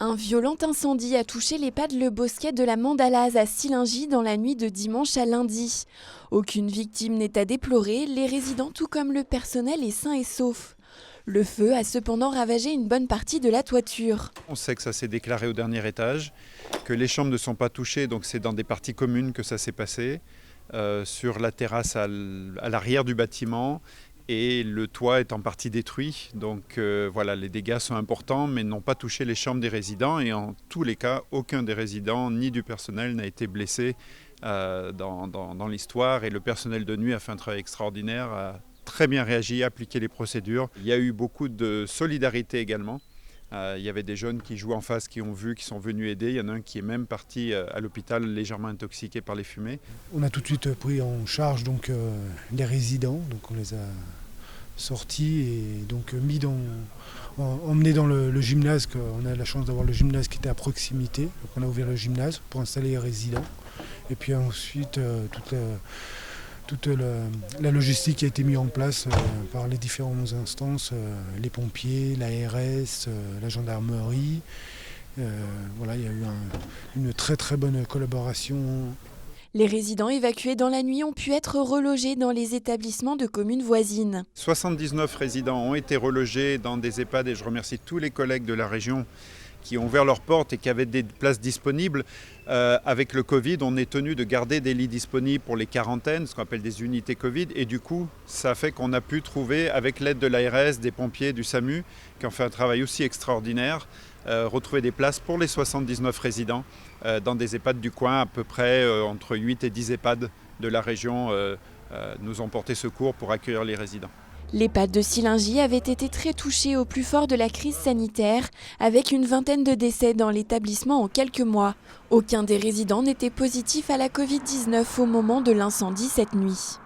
Un violent incendie a touché l'EHPAD Le Bosquet de la Mandalase à Sillingy dans la nuit de dimanche à lundi. Aucune victime n'est à déplorer, les résidents tout comme le personnel est sain et sauf. Le feu a cependant ravagé une bonne partie de la toiture. On sait que ça s'est déclaré au dernier étage, que les chambres ne sont pas touchées, donc c'est dans des parties communes que ça s'est passé, sur la terrasse à l'arrière du bâtiment. Et le toit est en partie détruit, donc voilà, les dégâts sont importants mais n'ont pas touché les chambres des résidents et en tous les cas, aucun des résidents ni du personnel n'a été blessé dans l'histoire et le personnel de nuit a fait un travail extraordinaire, a très bien réagi, a appliqué les procédures. Il y a eu beaucoup de solidarité également. Il y avait des jeunes qui jouent en face, qui ont vu, qui sont venus aider. Il y en a un qui est même parti à l'hôpital légèrement intoxiqué par les fumées. On a tout de suite pris en charge donc, les résidents, donc on les a sortis et donc emmenés dans le gymnase. On a la chance d'avoir le gymnase qui était à proximité. Donc on a ouvert le gymnase pour installer les résidents. Et puis ensuite toute la logistique qui a été mise en place par les différentes instances, les pompiers, l'ARS, la gendarmerie. Voilà, il y a eu une très très bonne collaboration. Les résidents évacués dans la nuit ont pu être relogés dans les établissements de communes voisines. 79 résidents ont été relogés dans des EHPAD et je remercie tous les collègues de la région qui ont ouvert leurs portes et qui avaient des places disponibles. Avec le Covid, on est tenu de garder des lits disponibles pour les quarantaines, ce qu'on appelle des unités Covid. Et du coup, ça fait qu'on a pu trouver, avec l'aide de l'ARS, des pompiers, du SAMU, qui ont fait un travail aussi extraordinaire, retrouver des places pour les 79 résidents dans des EHPAD du coin, à peu près entre 8 et 10 EHPAD de la région nous ont porté secours pour accueillir les résidents. L'EHPAD de Sillingy avait été très touchée au plus fort de la crise sanitaire, avec une vingtaine de décès dans l'établissement en quelques mois. Aucun des résidents n'était positif à la Covid-19 au moment de l'incendie cette nuit.